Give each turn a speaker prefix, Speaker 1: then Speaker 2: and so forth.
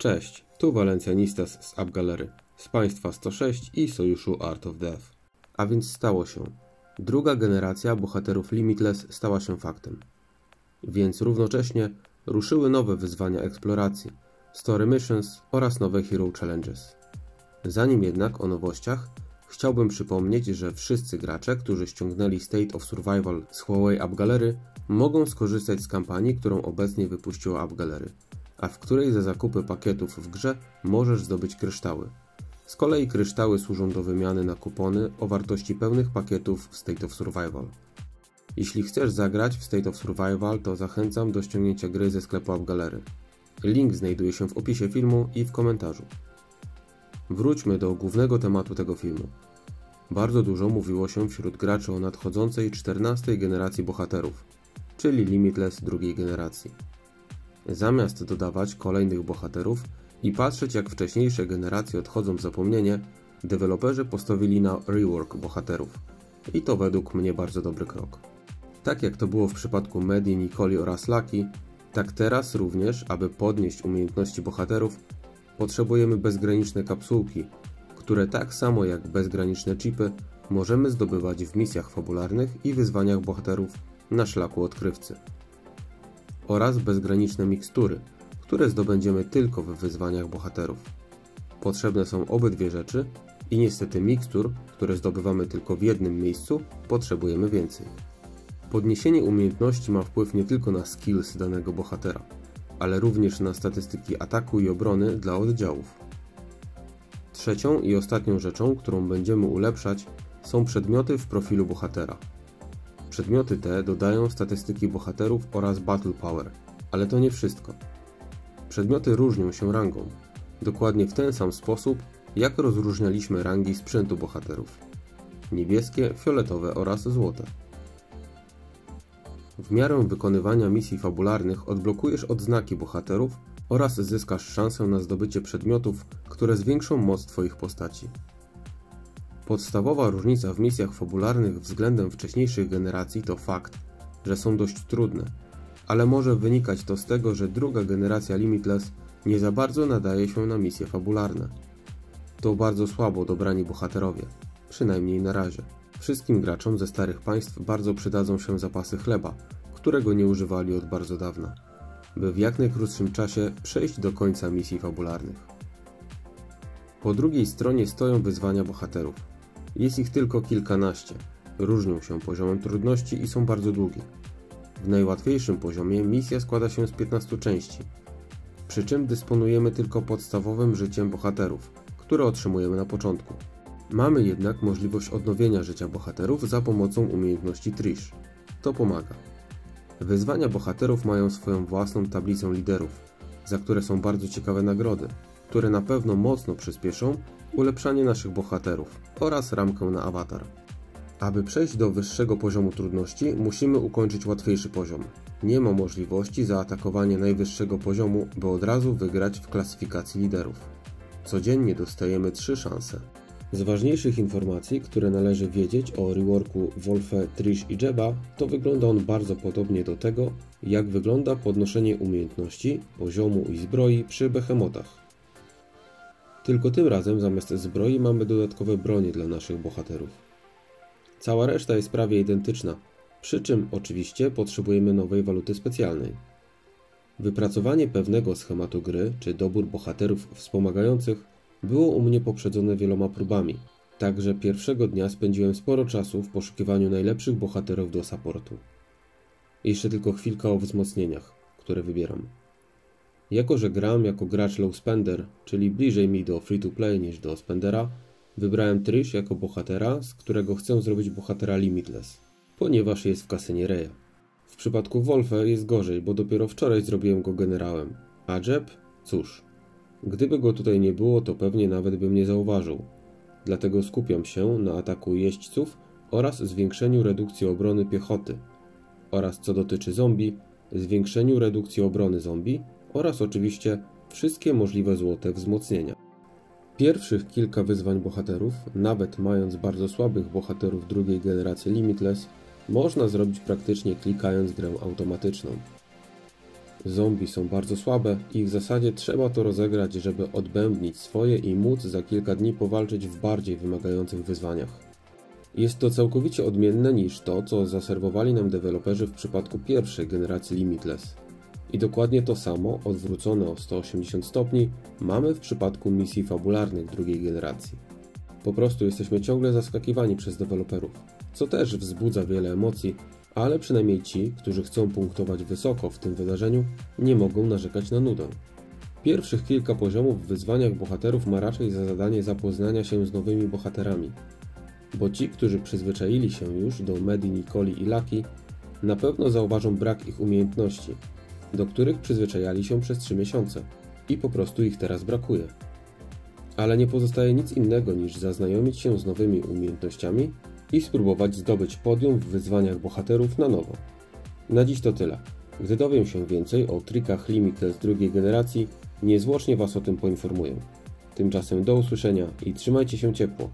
Speaker 1: Cześć, tu Valencianistas z AppGallery, z Państwa 106 i Sojuszu Art of Death. A więc stało się. Druga generacja bohaterów Limitless stała się faktem. Więc równocześnie ruszyły nowe wyzwania eksploracji, Story Missions oraz nowe Hero Challenges. Zanim jednak o nowościach, chciałbym przypomnieć, że wszyscy gracze, którzy ściągnęli State of Survival z Huawei AppGallery, mogą skorzystać z kampanii, którą obecnie wypuściła AppGallery, a w której za zakupy pakietów w grze możesz zdobyć kryształy. Z kolei kryształy służą do wymiany na kupony o wartości pełnych pakietów w State of Survival. Jeśli chcesz zagrać w State of Survival, to zachęcam do ściągnięcia gry ze sklepu AppGallery. Link znajduje się w opisie filmu i w komentarzu. Wróćmy do głównego tematu tego filmu. Bardzo dużo mówiło się wśród graczy o nadchodzącej 14. generacji bohaterów, czyli Limitless drugiej generacji. Zamiast dodawać kolejnych bohaterów i patrzeć, jak wcześniejsze generacje odchodzą w zapomnienie, deweloperzy postawili na rework bohaterów. I to według mnie bardzo dobry krok. Tak jak to było w przypadku Medi, Nicoli oraz Lucky, tak teraz również, aby podnieść umiejętności bohaterów, potrzebujemy bezgraniczne kapsułki, które tak samo jak bezgraniczne chipy możemy zdobywać w misjach fabularnych i wyzwaniach bohaterów na szlaku odkrywcy. Oraz bezgraniczne mikstury, które zdobędziemy tylko w wyzwaniach bohaterów. Potrzebne są obydwie rzeczy i niestety mikstur, które zdobywamy tylko w jednym miejscu, potrzebujemy więcej. Podniesienie umiejętności ma wpływ nie tylko na skills danego bohatera, ale również na statystyki ataku i obrony dla oddziałów. Trzecią i ostatnią rzeczą, którą będziemy ulepszać, są przedmioty w profilu bohatera. Przedmioty te dodają statystyki bohaterów oraz battle power, ale to nie wszystko. Przedmioty różnią się rangą, dokładnie w ten sam sposób, jak rozróżnialiśmy rangi sprzętu bohaterów. Niebieskie, fioletowe oraz złote. W miarę wykonywania misji fabularnych odblokujesz odznaki bohaterów oraz zyskasz szansę na zdobycie przedmiotów, które zwiększą moc Twoich postaci. Podstawowa różnica w misjach fabularnych względem wcześniejszych generacji to fakt, że są dość trudne, ale może wynikać to z tego, że druga generacja Limitless nie za bardzo nadaje się na misje fabularne. To bardzo słabo dobrani bohaterowie, przynajmniej na razie. Wszystkim graczom ze starych państw bardzo przydadzą się zapasy chleba, którego nie używali od bardzo dawna, by w jak najkrótszym czasie przejść do końca misji fabularnych. Po drugiej stronie stoją wyzwania bohaterów. Jest ich tylko kilkanaście, różnią się poziomem trudności i są bardzo długie. W najłatwiejszym poziomie misja składa się z 15 części, przy czym dysponujemy tylko podstawowym życiem bohaterów, które otrzymujemy na początku. Mamy jednak możliwość odnowienia życia bohaterów za pomocą umiejętności Trish. To pomaga. Wyzwania bohaterów mają swoją własną tablicę liderów, za które są bardzo ciekawe nagrody, które na pewno mocno przyspieszą ulepszanie naszych bohaterów oraz ramkę na awatar. Aby przejść do wyższego poziomu trudności, musimy ukończyć łatwiejszy poziom. Nie ma możliwości zaatakowania najwyższego poziomu, by od razu wygrać w klasyfikacji liderów. Codziennie dostajemy 3 szanse. Z ważniejszych informacji, które należy wiedzieć o reworku Wolfe, Trish i Jeba, to wygląda on bardzo podobnie do tego, jak wygląda podnoszenie umiejętności, poziomu i zbroi przy behemotach. Tylko tym razem zamiast zbroi mamy dodatkowe bronie dla naszych bohaterów. Cała reszta jest prawie identyczna, przy czym oczywiście potrzebujemy nowej waluty specjalnej. Wypracowanie pewnego schematu gry czy dobór bohaterów wspomagających było u mnie poprzedzone wieloma próbami, także pierwszego dnia spędziłem sporo czasu w poszukiwaniu najlepszych bohaterów do supportu. Jeszcze tylko chwilka o wzmocnieniach, które wybieram. Jako że gram jako gracz low spender, czyli bliżej mi do free to play niż do spendera, wybrałem Trish jako bohatera, z którego chcę zrobić bohatera Limitless, ponieważ jest w kasynie Reya. W przypadku Wolfe jest gorzej, bo dopiero wczoraj zrobiłem go generałem, a Jeb? Cóż, gdyby go tutaj nie było, to pewnie nawet bym nie zauważył. Dlatego skupiam się na ataku jeźdźców oraz zwiększeniu redukcji obrony piechoty. Oraz co dotyczy zombie, zwiększeniu redukcji obrony zombie oraz oczywiście wszystkie możliwe złote wzmocnienia. Pierwszych kilka wyzwań bohaterów, nawet mając bardzo słabych bohaterów drugiej generacji Limitless, można zrobić praktycznie klikając grę automatyczną. Zombie są bardzo słabe i w zasadzie trzeba to rozegrać, żeby odbębnić swoje i móc za kilka dni powalczyć w bardziej wymagających wyzwaniach. Jest to całkowicie odmienne niż to, co zaserwowali nam deweloperzy w przypadku pierwszej generacji Limitless. I dokładnie to samo, odwrócone o 180 stopni, mamy w przypadku misji fabularnych drugiej generacji. Po prostu jesteśmy ciągle zaskakiwani przez deweloperów, co też wzbudza wiele emocji, ale przynajmniej ci, którzy chcą punktować wysoko w tym wydarzeniu, nie mogą narzekać na nudę. Pierwszych kilka poziomów w wyzwaniach bohaterów ma raczej za zadanie zapoznania się z nowymi bohaterami, bo ci, którzy przyzwyczaili się już do Medi, Nicoli i Lucky, na pewno zauważą brak ich umiejętności, do których przyzwyczajali się przez 3 miesiące i po prostu ich teraz brakuje. Ale nie pozostaje nic innego niż zaznajomić się z nowymi umiejętnościami i spróbować zdobyć podium w wyzwaniach bohaterów na nowo. Na dziś to tyle. Gdy dowiem się więcej o trikach Limitless drugiej generacji, niezwłocznie Was o tym poinformuję. Tymczasem do usłyszenia i trzymajcie się ciepło.